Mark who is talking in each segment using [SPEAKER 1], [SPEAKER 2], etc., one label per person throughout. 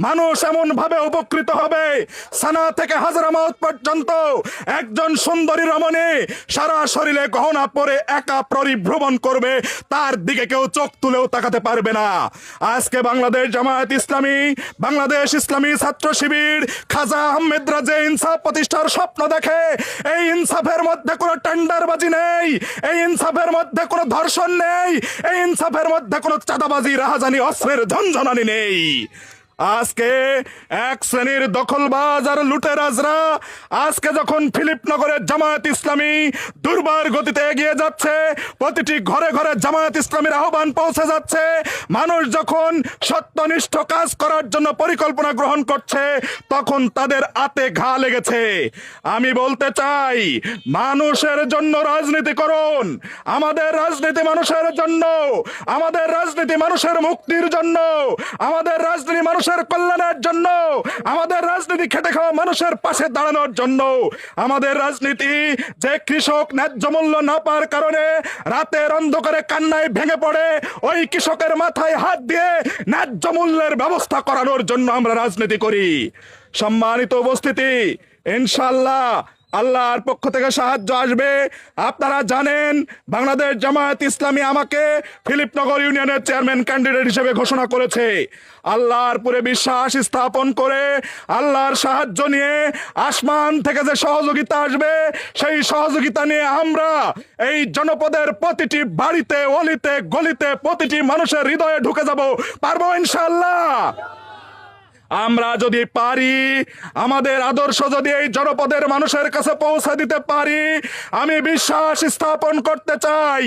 [SPEAKER 1] মানুষ এমন ভাবে উপকৃত হবে, সানা থেকে হাজরামাউত পর্যন্ত একজন সুন্দরী রমণী সারা শরীরে গহনা পরে একা পরিভ্রমণ করবে, তার দিকে কেউ চোখ তুলেও তাকাতে পারবে না। আজকে বাংলাদেশ জামায়াত ইসলামী, বাংলাদেশ ইসলামী ছাত্র শিবির খাজা আহমেদ রাজে ইনসাফ প্রতিষ্ঠার স্বপ্ন দেখে। এই ইনসাফের মধ্যে কোনো টেন্ডারবাজি নেই, এই ইনসাফের মধ্যে কোনো ধর্ষণ নেই, এই ইনসাফের মধ্যে কোনো চাঁদাবাজি, রাহাজানি, অস্ত্রের ঝনঝনানি নেই। আজকে এক শ্রেণীর দখলবাজ আর লুটেরাজরা আজকে যখন ফিলিপনগরের জামায়াত ইসলামী দুর্বার গতিতে এগিয়ে যাচ্ছে, প্রতিটি ঘরে ঘরে জামায়াত ইসলামীর আহ্বান পৌঁছে যাচ্ছে, মানুষ যখন সত্যনিষ্ঠ কাজ করার জন্য পরিকল্পনা গ্রহণ করছে, তখন তাদের আতে ঘা লেগেছে। আমি বলতে চাই, মানুষের জন্য রাজনীতি করুন। আমাদের রাজনীতি মানুষের জন্য, আমাদের রাজনীতি মানুষের মুক্তির জন্য, আমাদের রাজনীতি মানুষের কল্যাণের জন্য, আমাদের রাজনীতি খেটে খাওয়া মানুষের পাশে দাঁড়ানোর জন্য। আমাদের রাজনীতি যে কৃষক ন্যায্য মূল্য না পাওয়ার কারণে রাতের অন্ধকারে কান্নায় ভেঙে পড়ে, ওই কৃষকের মাথায় হাত দিয়ে ন্যায্য মূল্যের ব্যবস্থা করানোর জন্য আমরা রাজনীতি করি। সম্মানিত উপস্থিতি, ইনশাআল্লাহ আল্লাহর পক্ষ থেকে সাহায্য আসবে। আপনারা জানেন, বাংলাদেশ জামায়াত ইসলামী আমাকে ফিলিপনগর ইউনিয়নের চেয়ারম্যান ক্যান্ডিডেট হিসেবে ঘোষণা করেছে। আল্লাহর পুরে বিশ্বাস স্থাপন করে, আল্লাহর সাহায্য নিয়ে আসমান থেকে যে সহযোগিতা আসবে, সেই সহযোগিতা নিয়ে আমরা এই জনপদের প্রতিটি বাড়িতে, অলিতে গলিতে, প্রতিটি মানুষের হৃদয়ে ঢুকে যাব। পারবো ইনশাআল্লাহ। আমরা যদি পারি, আমাদের আদর্শ যদি এই জনপদের মানুষের কাছে পৌঁছে দিতে পারি, আমি বিশ্বাস স্থাপন করতে চাই,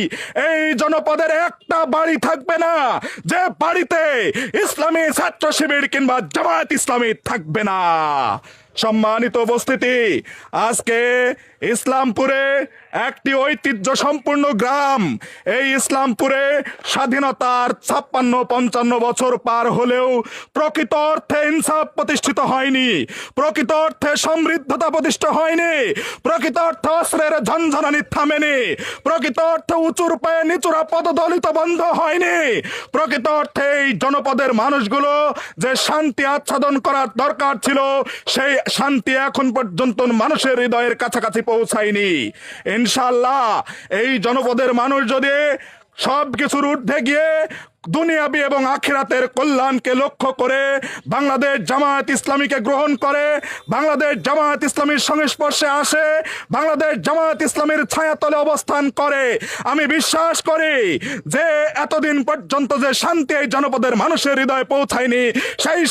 [SPEAKER 1] এই জনপদের একটা বাড়ি থাকবে না যে বাড়িতে ইসলামী ছাত্র শিবির কিংবা জামায়াত ইসলামী থাকবে না। সম্মানিত উপস্থিতি, আজকে ইসলামপুরে একটি ঐতিহ্য সম্পূর্ণ গ্রাম। এই ইসলামপুরে স্বাধীনতার 56-55 বছর পার হলেও প্রকৃত অর্থে ইনসাফ প্রতিষ্ঠিত হয়নি, প্রকৃত অর্থে সমৃদ্ধতা প্রতিষ্ঠিত হয়নি, প্রকৃত অর্থে অস্ত্রের ঝনঝনানি থামেনি, প্রকৃত অর্থে উঁচুর পায়ে নিচুরা পদদলিত বন্ধ হয়নি। প্রকৃত অর্থে এই জনপদের মানুষগুলো যে শান্তি আচ্ছাদন করার দরকার ছিল, সেই শান্তি এখন পর্যন্ত মানুষের হৃদয়ের কাছাকাছি পৌঁছায়নি। ইনশাআল্লাহ এই জনপদের মানুষ যদি সবকিছুর ঊর্ধ্বে গিয়ে দুনিয়াবি এবং আখিরাতের কল্যাণকে লক্ষ্য করে বাংলাদেশ জামায়াত ইসলামীকে গ্রহণ করে, বাংলাদেশ জামায়াত ইসলামীর সংস্পর্শে আসে, বাংলাদেশ জামায়াত ইসলামীর ছায়াতলে অবস্থান করে, আমি বিশ্বাস করি যে এতদিন পর্যন্ত যে শান্তি এই জনপদের মানুষের হৃদয়ে পৌঁছায়নি, সেই